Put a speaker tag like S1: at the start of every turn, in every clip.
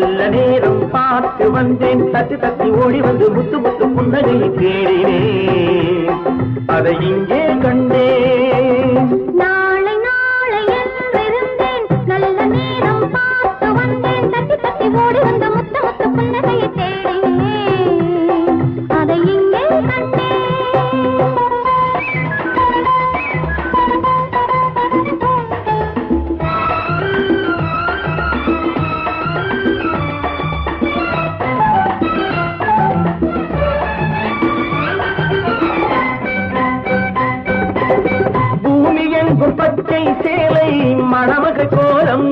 S1: நல்ல நேரம் பார்த்து வந்தேன், தட்டி தட்டி ஓடி வந்து முத்து முத்து புன்னகையை தேடினேன், அதை இங்கே கண்டேன்.
S2: நாளை நாளை என்றிருந்தேன், நல்ல நேரம் பார்த்து வந்தேன், தட்டி தட்டி ஓடி வந்து முத்து முத்து புன்னகையை தேடினேன், அதை இங்கே கண்டேன். பச்சை சேலை மணமக கோலம்,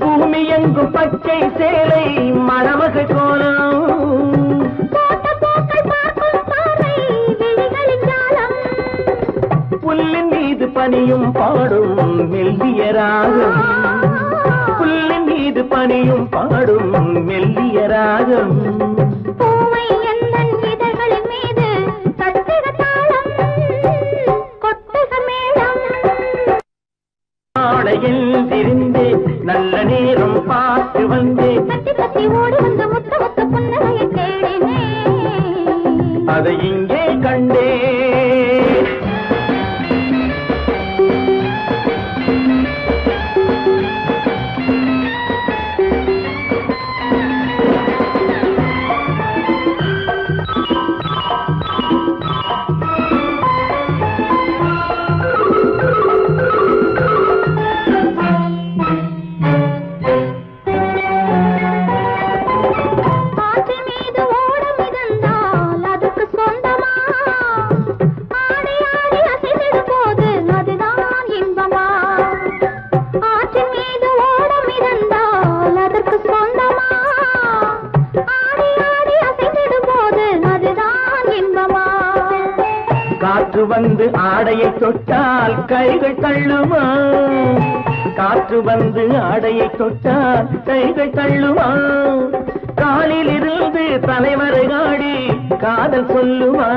S2: பூமி எங்கும் பச்சை சேலை மணமக கோலம், புல்லின் மீது பனியும் பாடும் மெல்லிய ராகம், புல்லின் மீது பனியும் பாடும் மெல்லிய ராகம். நல்ல நேரம் பார்த்து வந்தேன், தட்டி தட்டி ஓடி வந்து முத்த முத்த புன்னகையை தேடினேன், அதை இங்கே கண்டேன். காற்று வந்து ஆடையை தொட்டால் கைகள் தள்ளுமா, காற்று வந்து ஆடையை தொட்டால் கைகள் தள்ளுமா, காலில் இருந்து தலைவரை ஆடி காதல் சொல்லுமா.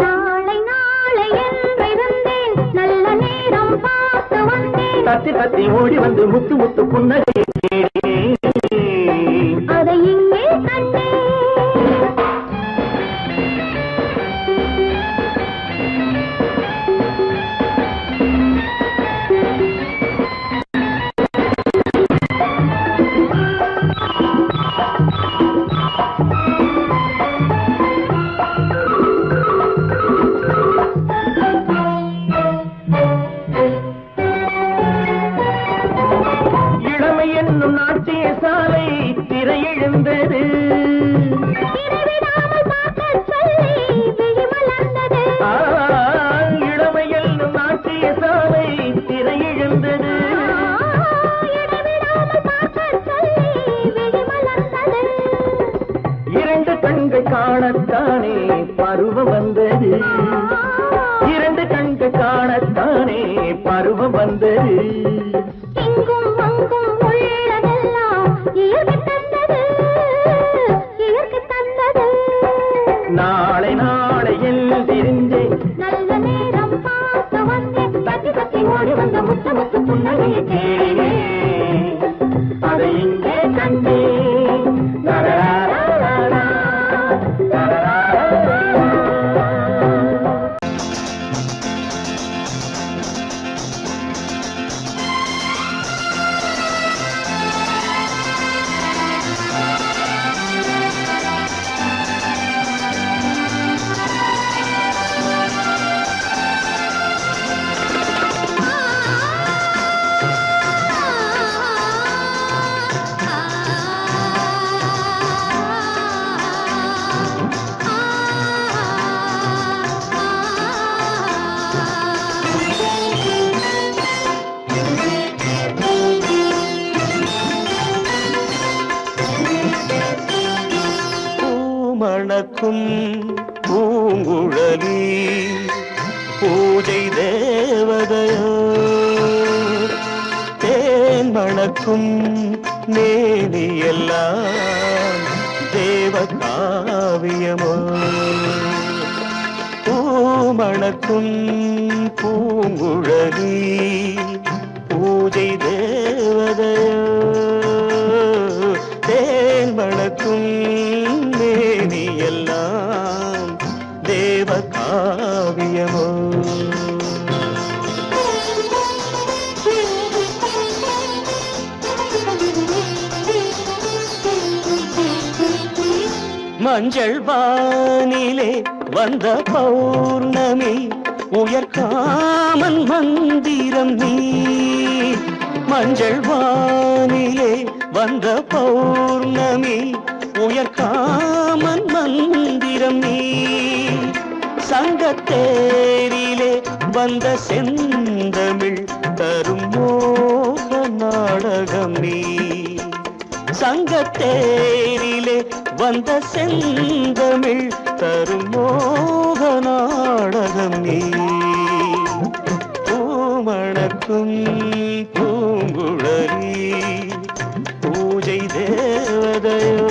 S2: நாளை நாளை என்றிருந்தேன், நல்ல நேரம் பார்த்து வந்தேன், தத்தி தத்தி ஓடி வந்து முத்து முத்து புன்னகையை தேடினேன், அதை இங்கே கண்டேன். நாட்டிய சாலை திரையெழுந்தது, இளமையில் நாட்டிய சாலை திரையெழுந்தது, இரண்டு கண்கள் காணத்தானே பருவம் வந்தது, இரண்டு கண்கள் காணத்தானே பருவம் வந்தது. நாளை நாளை எழுந்திருந்தேன், நல்ல நேரம் பார்த்து வந்தேன், தட்டி தட்டி ஓடி வந்த முத்து முத்து புன்னகையை தேடினேன், அதை இங்கே கண்டேன். மணக்கும் பூங்குழலி பூஜை தேவதையோ, தேன் மணக்கும் மேனியெல்லாம் தேவ காவியமோ, பூ
S1: மணக்கும் பூங்குழலி பூஜை தேவதையோ தேன் மணக்கும் மேனியெல்லாம் தேவ காவியமோ மஞ்சள் வானிலே வந்த பௌர்ணமி உயர்காமன் மந்திரம் நீ மஞ்சள் வானிலே வந்த பௌர்ணமி உயர்காமன் மந்திரம் நீ சங்கத்தேரிலே வந்த செந்தமிழ் தரும் மோக நாடகம் நீ சங்கத்தேரிலே வந்த செந்தமிழ் தரும் மோக நாடகம் நீ பூமணக்கும் பூங்குழலி பூஜை தேவதையோ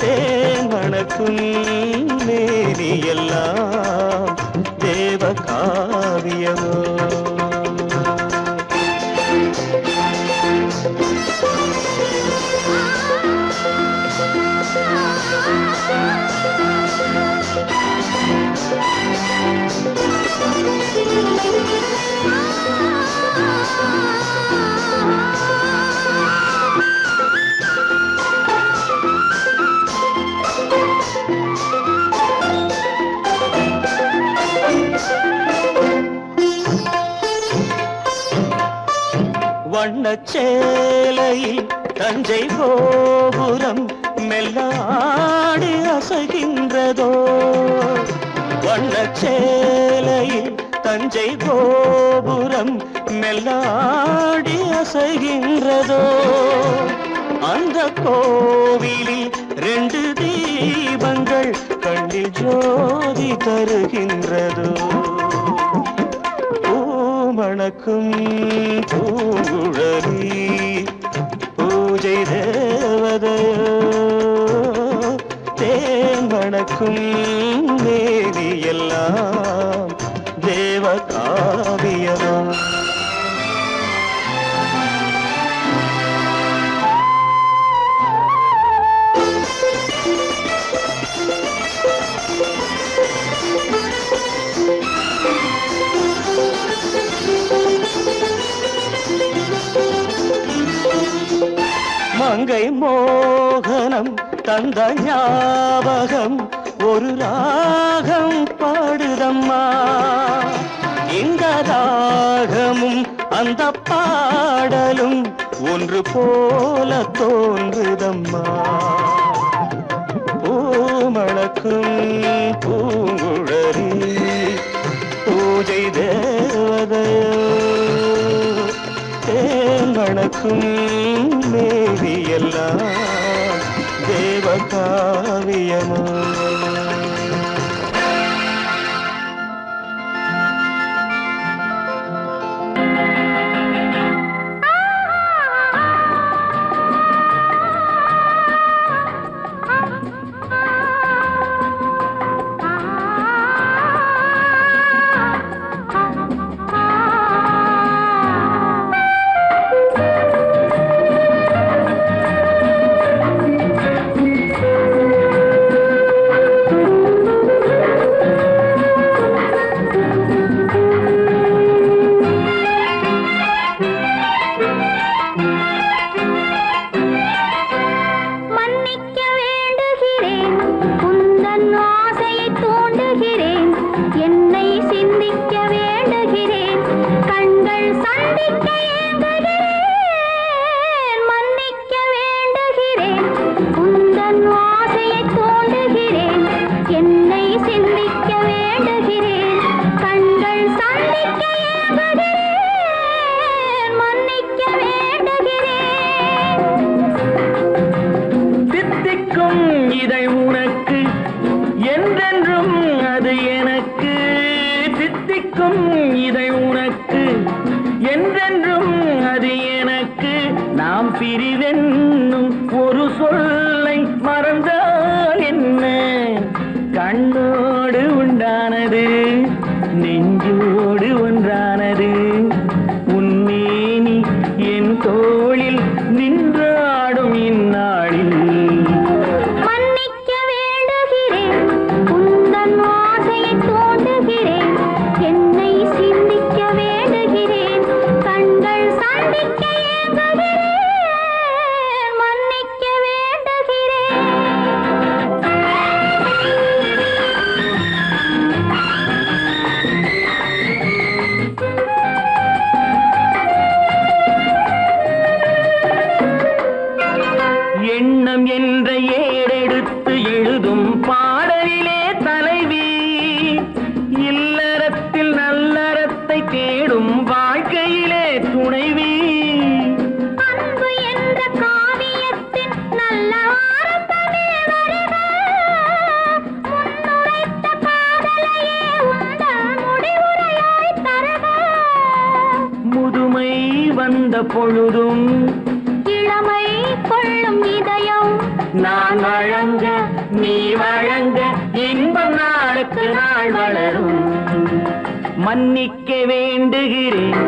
S1: தேன் மணக்கும் மேனியெல்லாம் தேவ காவியமோ வண்ணச்சேலையில் தஞ்சை கோபுரம் மெல்லாடி அசைகின்றதோ வண்ணச்சேலையில் தஞ்சை கோபுரம் மெல்லாடி அசைகின்றதோ அந்த கோவிலில் 2 தீபங்கள் கண்ணில் ஜோதி தருகின்றதோ மணக்கும் பூங்குழலி பூஜை தேவதையோ தேன் மணக்கும் மேனியெல்லாம் தேவ காவியமோ மங்கை மோகனம் தந்த ஞாபகம் ஒரு ராகம் பாடுதம்மா இந்த ராகமும் அந்த பாடலும் ஒன்று போல தோன்றுதம்மா பூமணக்கும் பூங்குழலி பூஜை தேவதையோ தேன் மணக்கும் மேவியெல்லாம் தேவ காவியமோ பிரிவென்னும் ஒரு சொல்லை மறந்தால் என்ன கண்ணோடு உண்டான பொழுதும்
S2: இளமை கொள்ளும் இதயம்
S1: நான் வழங்க நீ வழங்க இன்பம் நாளுக்கு நாள் வளரும். மன்னிக்க வேண்டுகிறேன்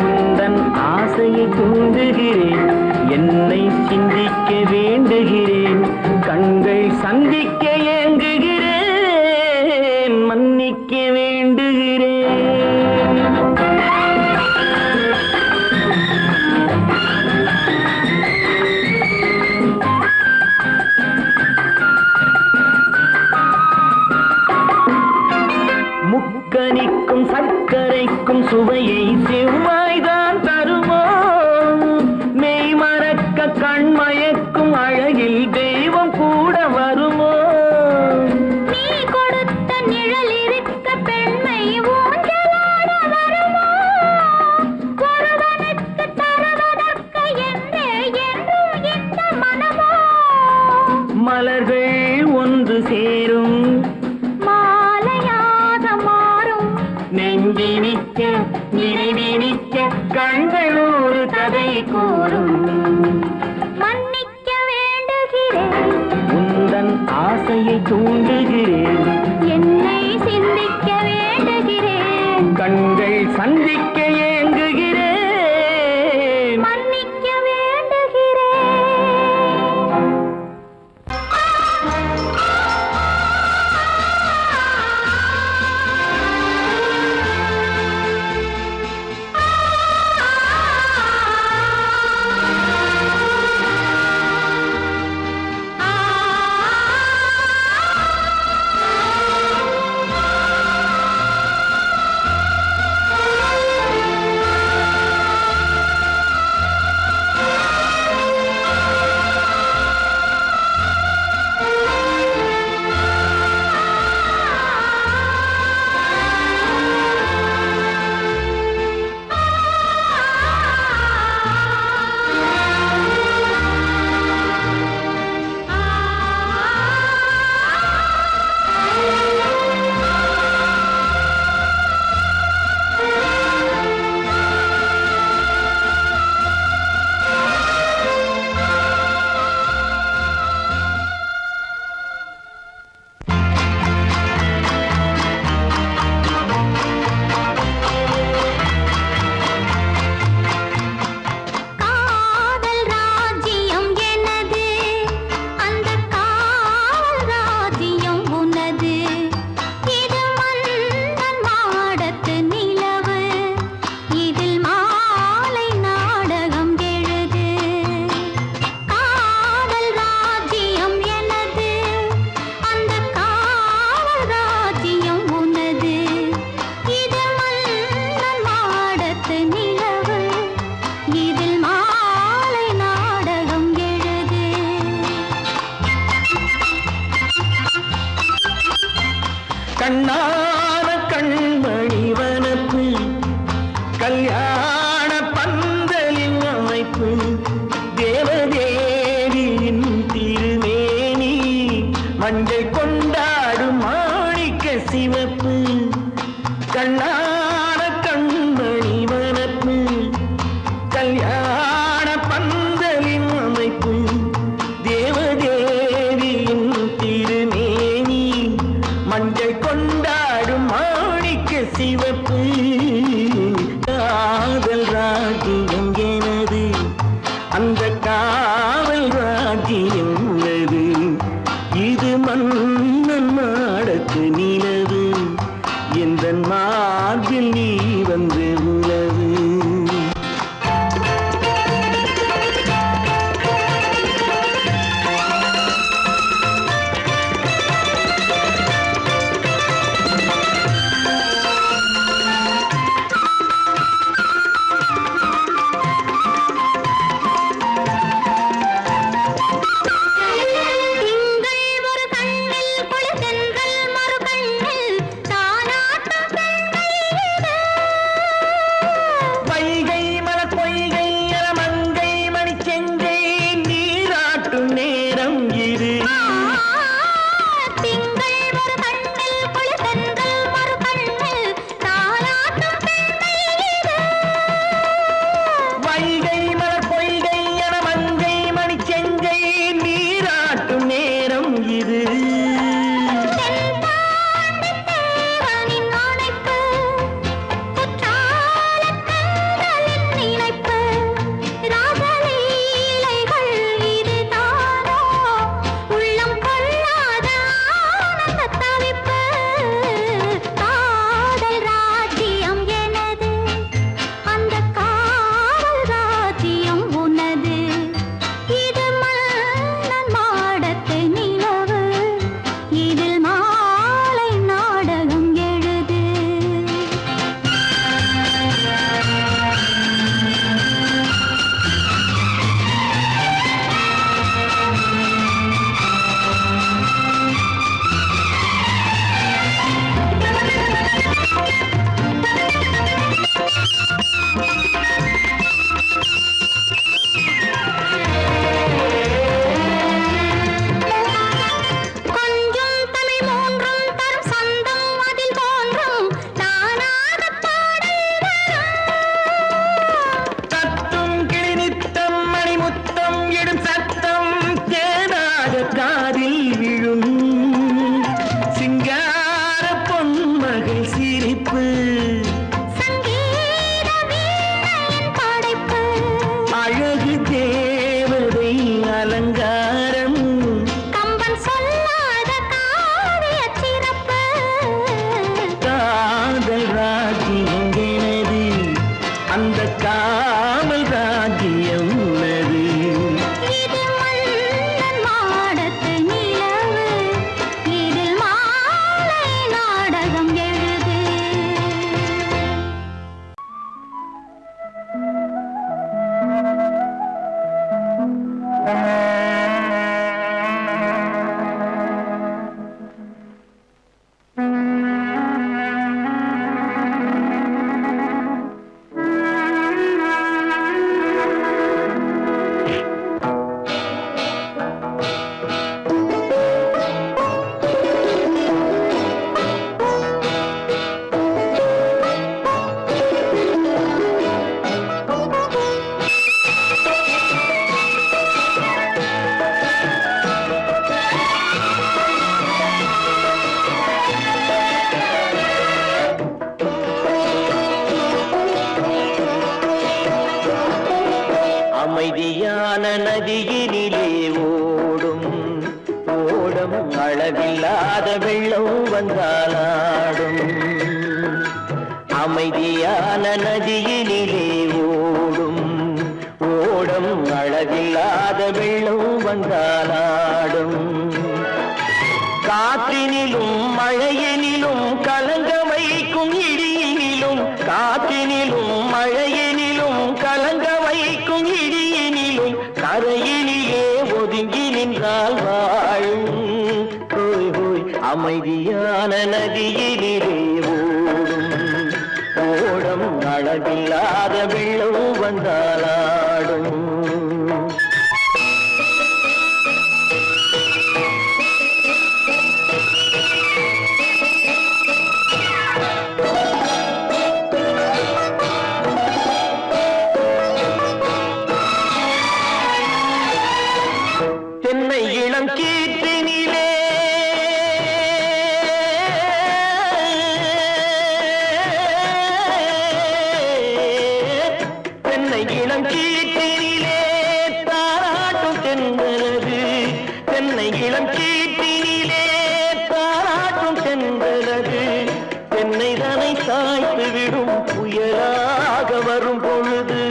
S1: உந்தன் ஆசையை தூண்டுகிறேன், என்னை சிந்திக்க வேண்டுகிறேன், கண்கள் சந்திக்க ஏங்குகிறேன், மன்னிக்க வேண்டுகிறேன். முக்கனிக்கும் சர்க்கரைக்கும் சுவையை செவ்வாய்தான் தருமோ, மெய் மறக்க கண்மயக்கும் அழகில் தெய்வம் கூட வருமோ.
S2: நீ கொடுத்த நிழல் இருக்க பெண்மை ஊஞ்சலாட வருமோ, ஒருவனுக்கு தருவதற்கு என்றே என்றும் இந்த மனமோ.
S1: மலர்கள் ஒன்று சேரும் நெஞ்சினிக்க நினைவினிக்க கண்கள் ஒரு கதை கூறும்.
S2: மன்னிக்க வேண்டுகிறேன்
S1: உந்தன் ஆசையை தூண்டுகிறேன்,
S2: என்னை சிந்திக்க வேண்டுகிறேன்,
S1: கண்கள் சந்திக்க ஏங்குகிறேன்,
S2: மன்னிக்க வேண்டுகிறேன்.
S1: கண்ணான கண்மணி வனப்பு கல்யாண பந்தலின் அமைப்பு தேவதேவியின் திருமேனி மஞ்சள் கொண்டாடும் மாணிக்க சிவப்பு. கண்ணான கண்மணி வனப்பு கல்யாண பந்தலின் அமைப்பு தேவதேவியின் திருமேனி மஞ்சள் கொண்டாடும் மாணிக்க சிவப்பு. காதல் ராஜ்யம் எனது அந்த காவல் ராஜ்யம் உள்ளது, இது மன்னன் மாடத்து நிலவு எந்த மார்பில் நீ வந்து உலவு.
S2: திங்கள் ஒரு கண்ணில்
S1: இது அமைதியான நதியினிலே ஓடும் ஓடும் அளவில்லாத வெள்ளம் வந்தாலாடும் அமைதியான நதியினிலே ஓடும் ஓடும் அளவில்லாத வெள்ளம் வந்தாலாடும் காற்றினிலும் மழையினிலும் கலங்க வைக்கும் இடியினிலும் காற்றினிலும் மழையினிலும் கலங்க வைக்கும் இடியினிலும் கரையினிலே ஒதுங்கி நின்றால் வாழும் ஹோய் ஹோய் அமைதியான நதியினிலே ஓடும் ஓடும் அளவில்லாத வெள்ளம் வந்தாலாடும் தென்னை இளம் கீற்றினிலே தென்னை இளம் கீற்றினிலே தாராட்டும் தென்றலது தென்னை இளம் கீற்றினிலே தாராட்டும் தென்றலது தென்னை தனை சாய்த்து விடும் புயலாக வரும் பொழுது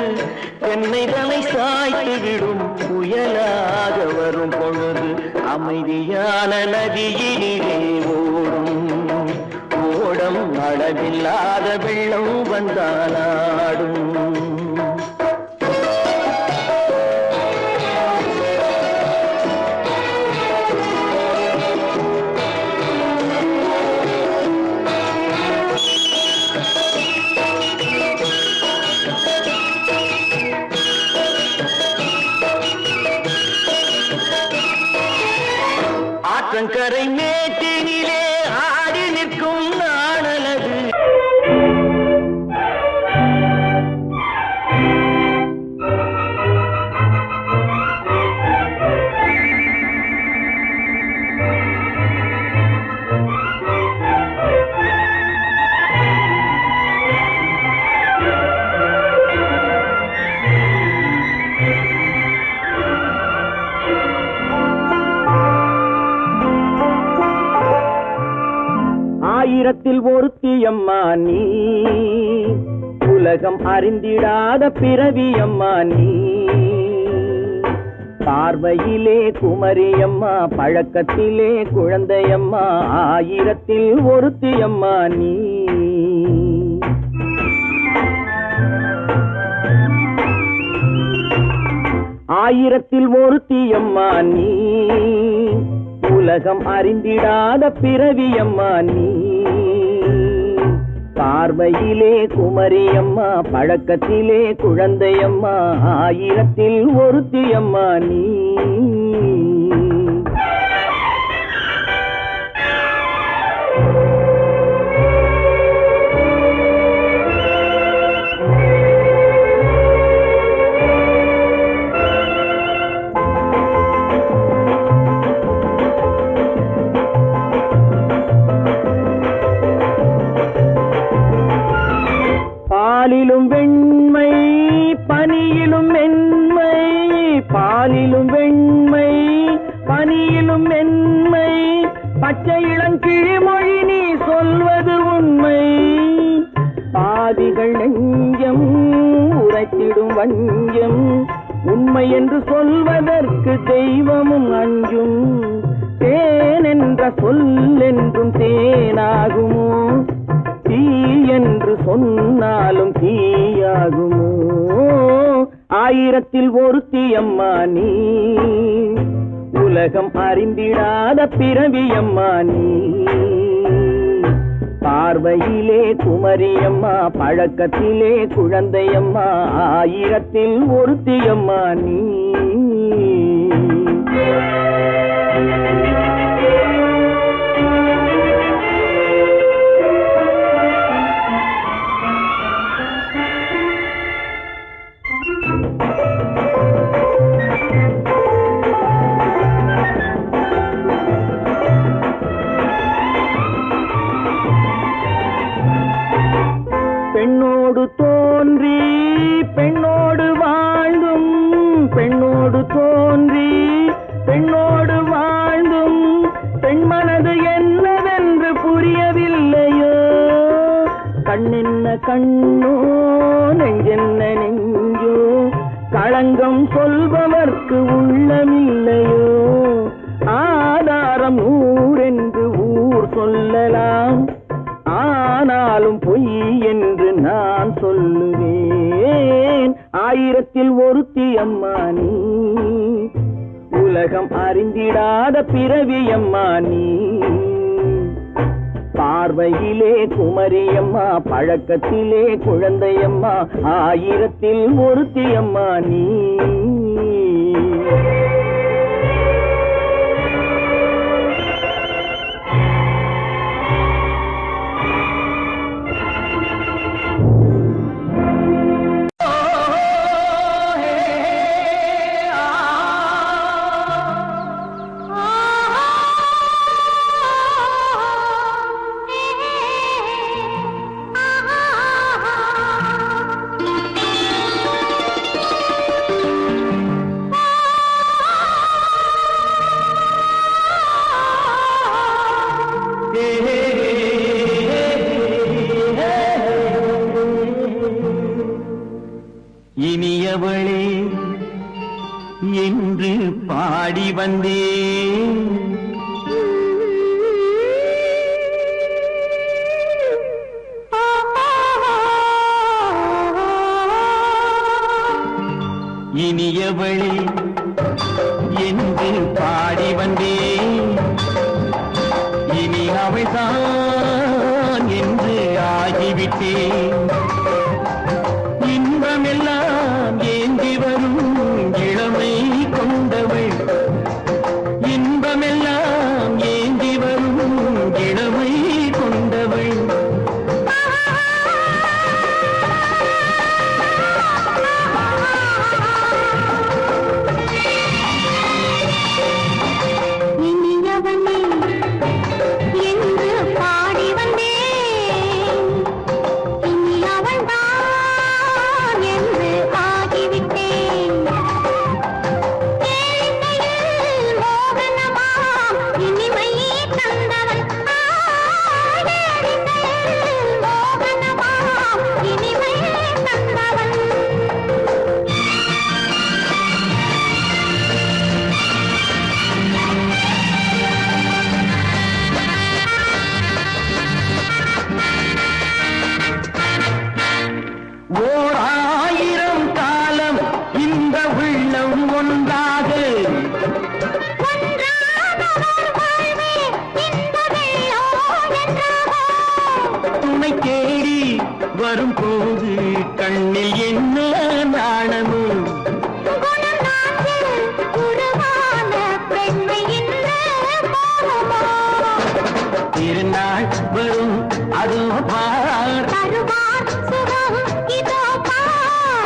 S1: தென்னை தனை சாய்த்து விடும் புயலாக வரும் பொழுது அமைதியான நதியினிலே ஓடும் ஓடம் அளவில்லாத வெள்ளம் வந்தாலாடும் ஆற்றங்கரை மேட்டினிலே ஆடி நிற்கும் நாணலது ஆயிரத்தில் ஒருத்தியம்மா நீ, உலகம் அறிந்திடாத பிறவியம்மா நீ. பார்வையிலே குமரியம்மா, பழக்கத்திலே குழந்தையம்மா, ஆயிரத்தில் ஒருத்தியம்மா நீ. ஆயிரத்தில் ஒருத்தியம்மா நீ, உலகம் அறிந்திடாத பிறவியம்மா நீ. பார்வையிலே குமரியம்மா, பழக்கத்திலே குழந்தையம்மா, ஆயிரத்தில் ஒருத்தியம்மா நீ. பாலிலும் வெண்மை பனியிலும் மென்மை, பாலிலும் வெண்மை பனியிலும் மென்மை, பச்சை இளங்கிழிமொழி நீ சொல்வது உண்மை. பாதிகள் நெஞ்சம் உரைத்திடும் வஞ்சம், உண்மை என்று சொல்வதற்கு தெய்வமும் அஞ்சும். தேன் என்ற சொல் என்றும் தேனாகுமோ, தீ என்று சொன்னாலும் தீயாகுமோ. ஆயிரத்தில் ஒருத்தியம்மா நீ, உலகம் அறிந்திடாத பிறவியம்மா நீ. பார்வையிலே குமரியம்மா, பழக்கத்திலே குழந்தையம்மா, ஆயிரத்தில் ஒருத்தியம்மா நீ. பெண்ணோடு தோன்றி பெண்ணோடு வாழ்ந்தும், பெண்ணோடு தோன்றி பெண்ணோடு வாழ்ந்தும், பெண் மனது என்னவென்று புரியவில்லையோ. கண்ணென்ன கண்ணோ, நெஞ்சென்ன நெஞ்சோ, களங்கம் சொல்பவர்க்கு உள்ளமில்லையோ. ஆதாரம் ஊரென்று ஊர் சொல்லலாம், ஆனாலும் பொய் என்று நான் சொல்லுவேன். ஆயிரத்தில் ஒருத்தியம்மா நீ, உலகம் அறிந்திடாத பிறவியம்மா நீ. பார்வையிலே குமரியம்மா, பழக்கத்திலே குழந்தையம்மா, ஆயிரத்தில் ஒருத்தியம்மா நீ. இனியவளே என்று பாடி வந்தேன், இனியவளே என்று பாடி வந்தேன். இனி அவள்தான் என்று ஆகிவிட்டேன். இன்பமெல்லாம் ஏந்தி வரும் இளமை கொண்டவள், இன்பமெல்லாம் ஏந்தி வரும் இளமை கொண்டவள்.
S2: இனியவனே என்று பாடி வந்தேன், இனி
S1: வரும்போது கண்ணில் என்ன நாணமோ திருநாள் வரும் அதோ பார்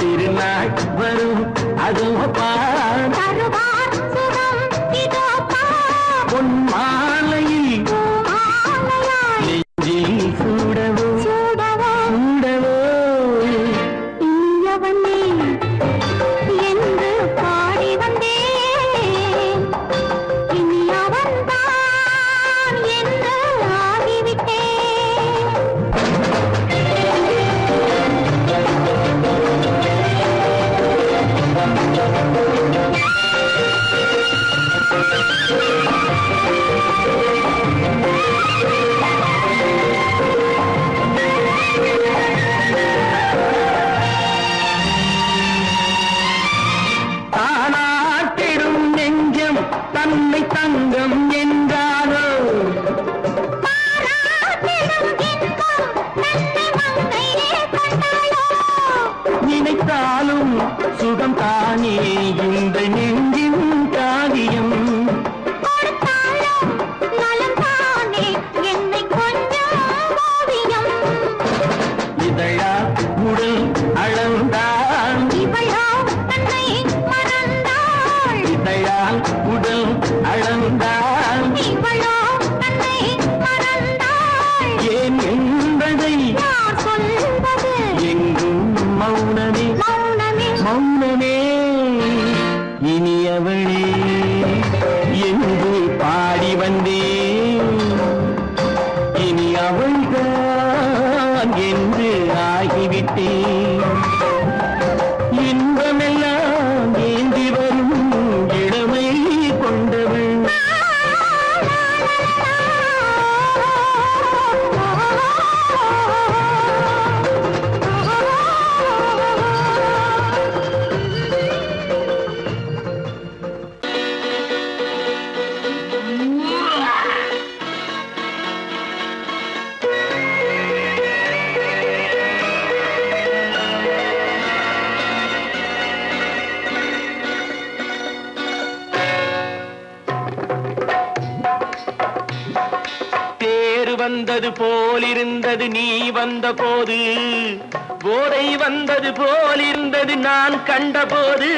S1: திருநாள் வரும் அதோ பார் பொன் மாலையில் நெஞ்சில் சூடவோ சூடவோ
S2: என்று பாடி வந்தேன் இனி அவன்தான் என்று ஆகிவிட்டேன்
S1: தானாட்டிடும் நெஞ்சம் தன்னை தங்கம் என்றாரோ நினைத்தாலும் சுகம் தானே இந்த நெஞ்சின் காரியம் இதழா உடல் அளந்தான் இதழால் உடல் அளந்தான் ஏன் என்பதை எங்கும் மௌனமே மௌனமே இனியவளே என்று பாடி வந்தேன் இனி அவள்தான் என்று ஆகிவிட்டேன் இன்பமெல்லாம் ஏந்தி வரும் இளமை கொண்டவள் தேர் வந்தது போலிருந்தது நீ வந்த போது போதை வந்தது போலிருந்தது நான் கண்டபோது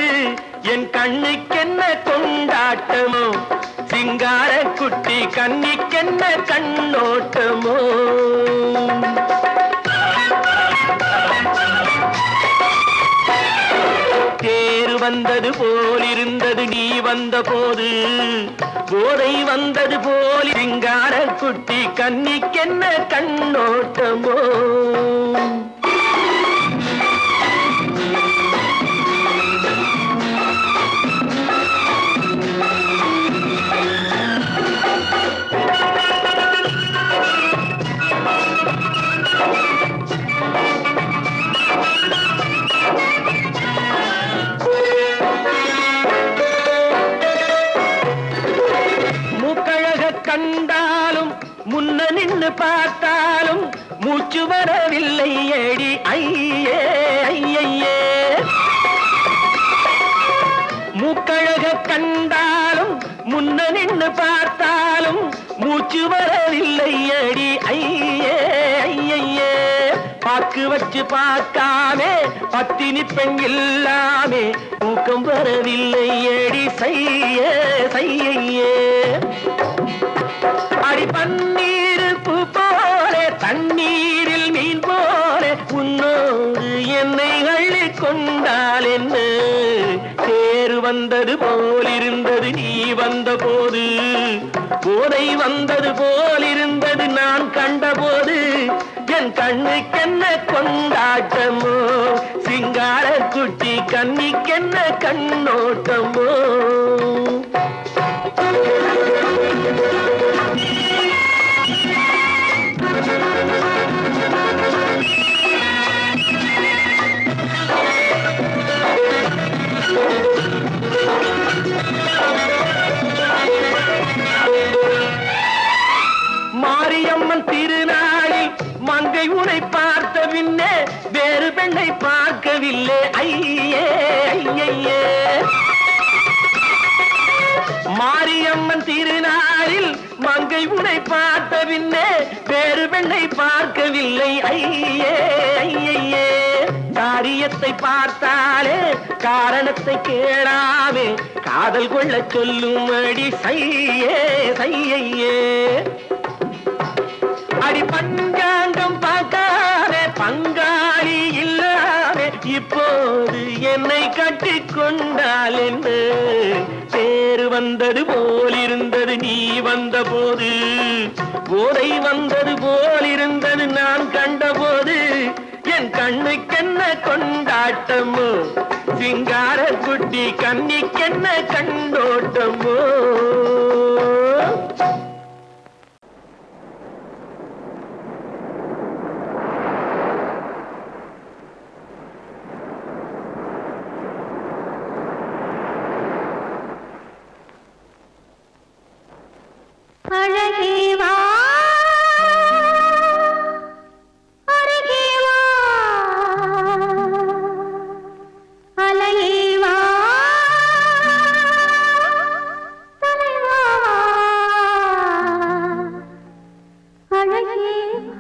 S1: என் கண்ணுக்கென்ன கொண்டாட்டமோ சிங்கார குட்டி கண்ணிக்கென்ன கண்ணோட்டமோ தேர் வந்தது போலிருந்தது நீ வந்த போது போதை வந்தது போல் சிங்கார குட்டி கண்ணிக்கென்ன கண்ணோட்டமோ கண்டாலும் முன்ன நின்று பார்த்தாலும் மூச்சு வரவில்லை ஏடி ஐயே ஐயே மூக்கழக கண்டாலும் முன்ன நின்று பார்த்தாலும் மூச்சு வரவில்லை ஏடி ஐயே ஐயே பாக்கு வச்சு பார்க்காமே பத்தினி பெண் இல்லாமே தூக்கம் வரவில்லை ஏடி செய்ய செய்யே அடி பன்னீர் பூ போல தண்ணீரில் மீன் போல உன்னோடு என்னை அள்ளி கொண்டால் என்ன தேர் வந்தது போலிருந்தது நீ வந்த போது போதை வந்தது போலிருந்தது நான் கண்டபோது என் கண்ணுக்கென்ன கொண்டாட்டமோ சிங்கார குட்டி கண்ணிக்கென்ன கண்ணோட்டமோ மாரியம்மன் திருநாளில் மங்கை உனை பார்த்த பின்னே வேறு பெண்ணை பார்க்கவில்லை ஐயே ஐயே. மாரியம்மன் திருநாளில் மங்கை உன்னை பார்த்த பின்னே வேறு பெண்ணை பார்க்கவில்லை ஐயே ஐயே. காரியத்தை பார்த்தாலே காரணத்தை கேளாமே காதல் கொள்ள சொல்லும்படி சையே சையே. அடி பஞ்சாங்கம் பார்க்காதே பங்காளி இல்லாமே இப்போது என்னை கட்டிக் கொண்டால் என்று பேரு வந்தது போலிருந்தது நீ வந்த போது, போதை வந்தது போலிருந்தது நான் கண்டபோது. என் கண்ணுக்கென்ன கொண்டாட்டமோ சிங்கார குட்டி கண்ணிக்கென்ன கண்டோட்டமோ.
S2: அழகேவா அழகேவா அலையேவா தலைவா அழகேவா.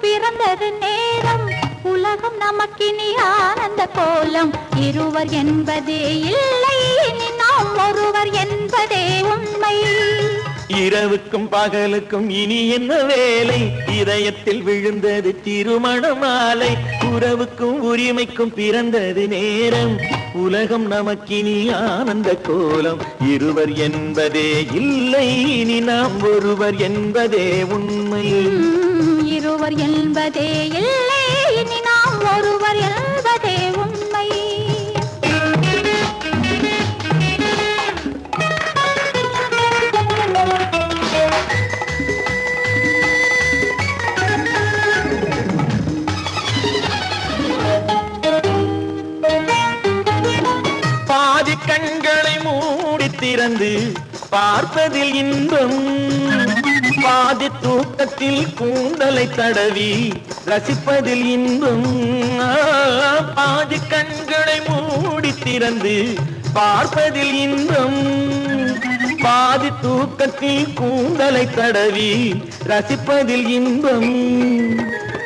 S2: பிறந்தது நேரம் உலகம் நமக்கினி ஆனந்த கோலம் இருவர் என்பதே இல்லை இனி நாம் ஒருவர் என்பதே உண்மை
S1: இரவுக்கும் பகலுக்கும் இனி என்ன வேலை இதயத்தில் விழுந்தது திருமண மாலை உறவுக்கும் உரிமைக்கும் பிறந்தது நேரம் உலகம் நமக்கினி ஆனந்த கோலம் இருவர் என்பதே இல்லை இனி நாம் ஒருவர் என்பதே உண்மை
S2: இருவர் என்பதே இல்லை இனி நாம் ஒருவர் என்பதே உண்மை
S1: பாதி கண்களை மூடி திறந்து பார்ப்பதில் இன்பம் பாதி தூக்கத்தில் கூந்தலை தடவி ரசிப்பதில் இன்பம் பாதி கண்களை மூடி திறந்து பார்ப்பதில் இன்பம் பாதி தூக்கத்தில் கூந்தலை தடவி ரசிப்பதில் இன்பம்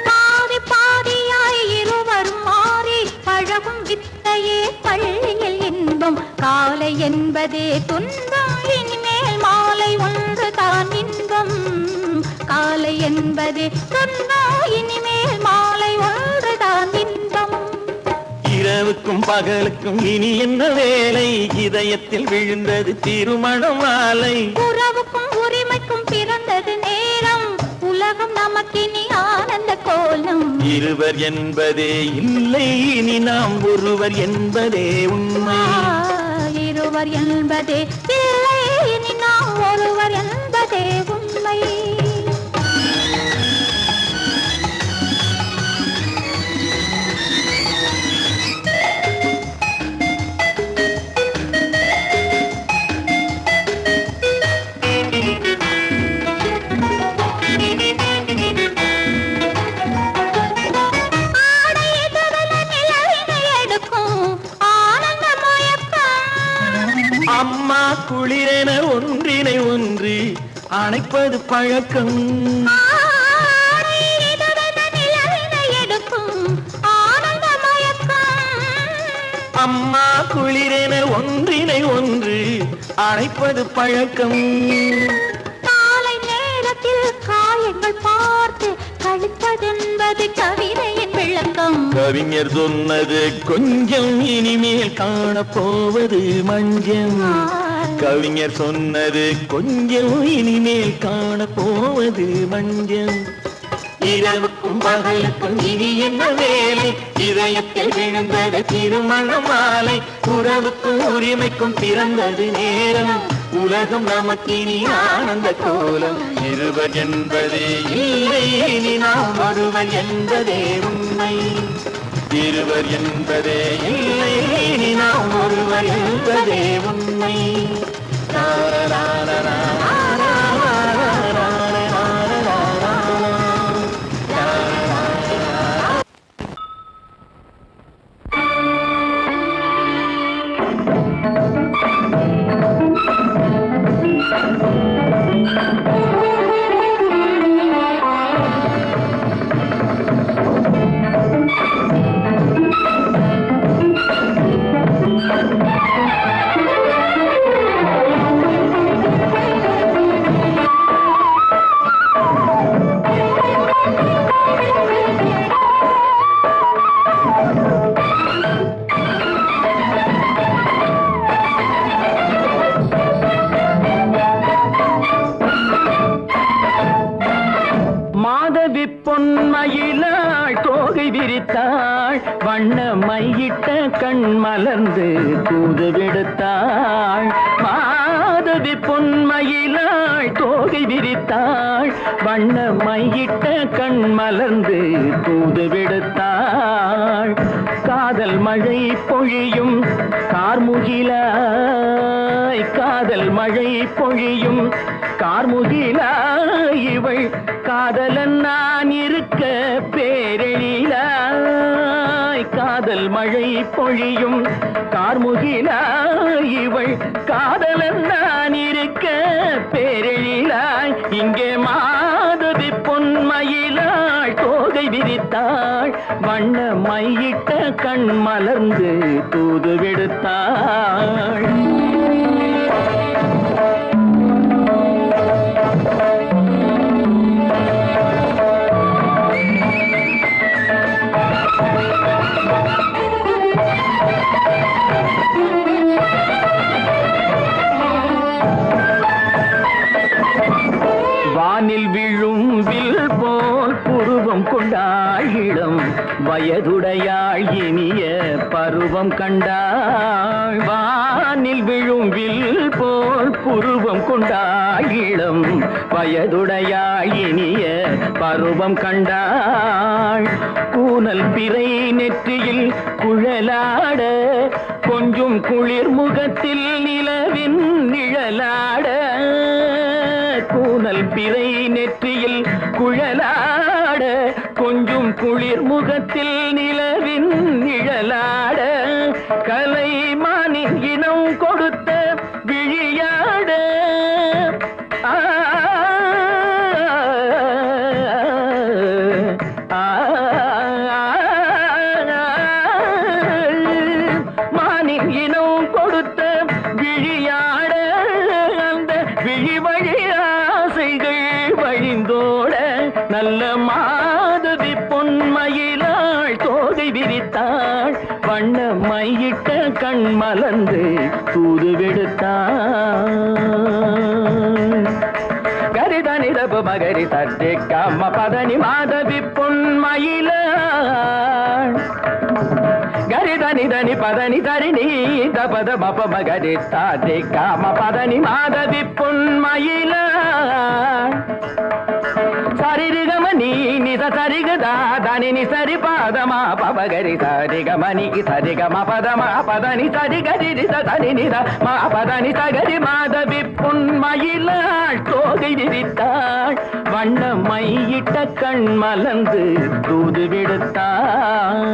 S2: பாதி பாதியாய் இருவர் மாறி பழகும் வித்தையே பள்ளியில் இன்பம் காலை என்பதே துன்பம் இனிமேல் மாலை ஒன்று தான் இன்பம் காலை என்பதே துன்பம் இனிமேல் மாலை ஒன்று தான் இன்பம்
S1: இரவுக்கும் பகலுக்கும் இனி என்ன வேலை இதயத்தில் விழுந்தது திருமண மாலை
S2: உறவுக்கும் உரிமைக்கும் பிறந்தது நேரம் உலகம் நமக்கினி ஆனந்த கோலம்
S1: இருவர் என்பதே இல்லை இனி நாம் ஒருவர் என்பதே உண்மை
S2: இருவர் என்பதே இல்லை இனி நாம் ஒருவர் என்பதே உண்மை
S1: அம்மா குளிரென ஒன்றினை ஒன்று அணைப்பது பழக்கம் அம்மா குளிரென ஒன்றினை ஒன்று அணைப்பது பழக்கம்
S2: காலை நேரத்தில் காயங்கள் பார்த்து கழிப்பதென்பது கவிதையின் விளக்கம்
S1: கவிஞர் சொன்னது கொஞ்சம் இனிமேல் காணப்போவது மஞ்சம் கவிஞர் சொன்னது கொஞ்சம் இனிமேல் காணப்போவது மஞ்சம் இரவுக்கும் பகலுக்கும் இனி என்ன வேலை இதயத்தில் விழுந்தது திருமண மாலை உறவுக்கும் உரிமைக்கும் பிறந்தது நேரம் உலகம் நமக்கினி ஆனந்த கோலம் இருவர் என்பதே இல்லை இனி நாம் ஒருவர் என்பதே உண்மை இருவர் என்பதே இல்லை இனி நாம் ஒருவர் என்பதே உண்மை பொன்மயிலாள் தோகை விரித்தாள் வண்ண மையிட்ட கண் மலர்ந்து தூது விடுத்தாள் மாதவி பொன்மயிலாள் தோகை விரித்தாள் வண்ண மையிட்ட கண் மலர்ந்து தூது விடுத்தாள் காதல் மழை பொழியும் கார்முகிலாய் காதல் மழை பொழியும் கார்முகிலாய் இவள் காதலன் நான் இருக்க பேரெழிலாய் காதல் மழை பொழியும் கார்முகிலாய் இவள் காதலன் நான் இருக்க பேரெழிலாய் இங்கே மாதவி பொன்மயிலாள் தோகை விரித்தாள் வண்ண மையிட்ட கண் மலர்ந்து தூது விடுத்தாள் வானில் விழும் வில் போல் புருவம் கொண்டாள் இளம் வயதுடையாள் இனிய பருவம் கண்டாள் வானில் விழும் வில் போல் புருவம் கொண்டாள் இளம் வயதுடையாள் இனிய பருவம் கண்டாள் கூனல் பிறை நெற்றியில் குழலாட கொஞ்சம் குளிர் முகத்தில் நிலவின் நிழலாட கூனல் பிறை நெற்றியில் குழலாட கொஞ்சம் குளிர் முகத்தில் நிலவின் நிழலாட கலைமானின் இனம் கொடுத்த விழியாட மானின் இனம் கொடுத்த விழியாட அந்த விழி வழி ஆசைகள் வழிந்தோட நல்ல மாதவி பொன்மயிலாள் தோகை விரித்தாள் வண்ண மையிட்ட கண் மலர்ந்து தூது விடுத்தாள் கரிதனிரபு மகரி சர்ஜி கம்ம பதனி மாதவி பொன்மயிலாள் கரிதனிதனி பதனி தரிணி தபத மப மகரி சாதி காம பதனி மாதவி பொன்மயிலாள் சரிகமணி நித சரிகதா தனி சரி பாதமா பவகரி சரிகமணி சரிகம பதமா பதனி சரிகரி தனி நித மா பதனி சகரி மாதவி பொன்மயிலாள் தோகை விரித்தாள் வண்ண மையிட்ட கண் மலர்ந்து தூது விடுத்தாள்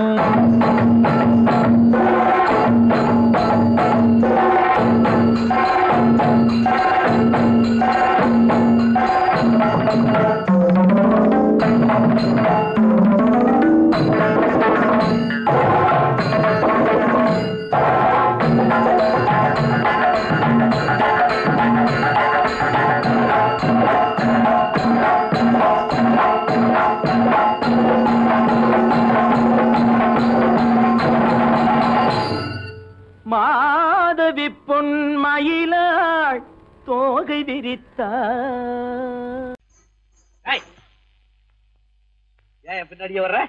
S1: மாதவி பொன்மயிலாள் தோகை விரித்தாள்
S3: ஏன் பின்னாடியே வர்ற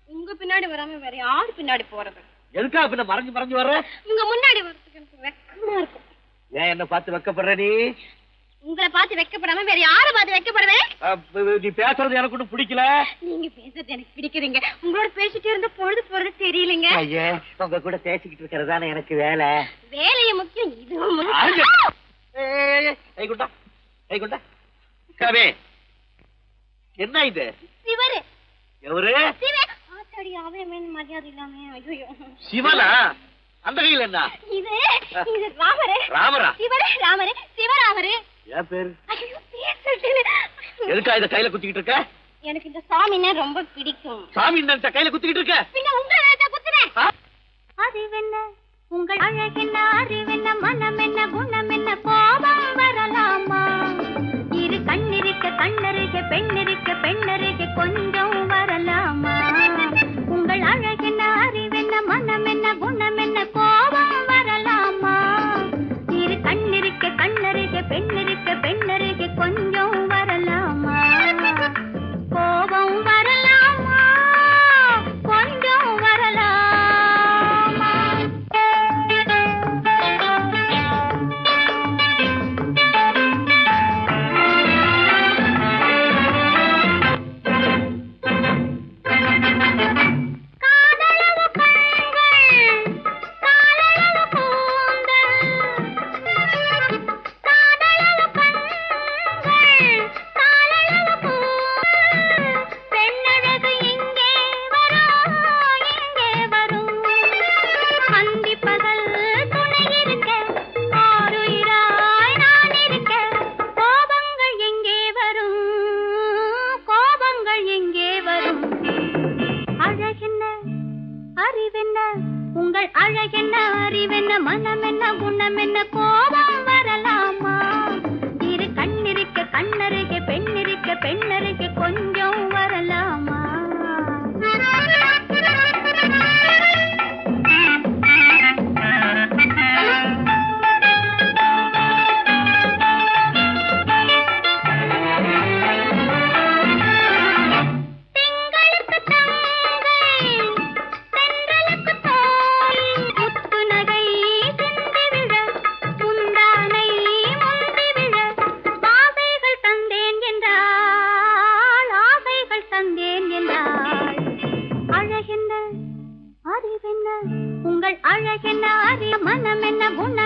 S2: உங்க பின்னாடி வராம வேற யாரு பின்னாடி போறது
S3: எதுக்கா பின்ன மறைஞ்சு மறைஞ்சு வர்ற
S2: உங்க முன்னாடி வரதுக்கு எனக்கு வெக்கமா இருக்கும்
S3: ஏன் என்ன பார்த்து வெக்கப்படுற நீ
S2: உங்களை பார்த்து வெக்கப்படாம வேற யாரை பார்த்து வெக்கப்படுவேன்
S3: நீ பேசுறது எனக்கு ஒன்றும் பிடிக்கல
S2: நீங்க பேசுறது எனக்கு பிடிக்கிறீங்க உங்களோட பேசிட்டே இருந்த பொழுது போறது தெரியலங்க
S3: ஐயே உங்க கூட பேசிக்கிட்டு இருக்கிறதானே எனக்கு வேலை
S2: வேலைய முக்கியம் இதுவும்
S3: கைகுண்டா கைகுண்டா கவே என்ன இது
S2: சிவரு
S3: எவரு
S2: சிவ ஆத்தாடி அவன் மரியாதை இல்லாம ஐயோ
S3: சிவனா அந்த கையில என்ன
S2: இது இது ராமரே
S3: ராமரா
S2: சிவரே ராமரே சிவராமரே
S3: ஏன் பேரு
S2: ஐயோ பேர் சொல்லிட்டேனே
S3: எதுக்கா இத கையில குத்திக்கிட்டு இருக்க
S2: எனக்கு இந்த சாமினா ரொம்ப பிடிக்கும்
S3: சாமி இந்த கையில குத்திக்கிட்டு இருக்க
S2: பின்ன உங்களை நான் குத்துறேன் அறிவென்ன உங்கள் அழகென்ன அறிவென்ன மனம் என்ன குணம் என்ன கோபம் வரலாமா இரு கண்ணிருக்க கண்ணருக பெண்ணிருக்க பெண்ணருக கொஞ்சம் வரலாமா உங்கள் அழகென்ன அறிவென்ன மனம் என்ன குணம் என்ன கோபம் வரலாமா இரு கண்ணிருக்க கண்ணருக பெண்ணிருக்க பெண்ணருக கொஞ்சம் வரலாமா கோபம் வரலாமா கொஞ்சம் வரலாமா உங்கள் அழகென்ன அறிய மனம் என்ன குணம்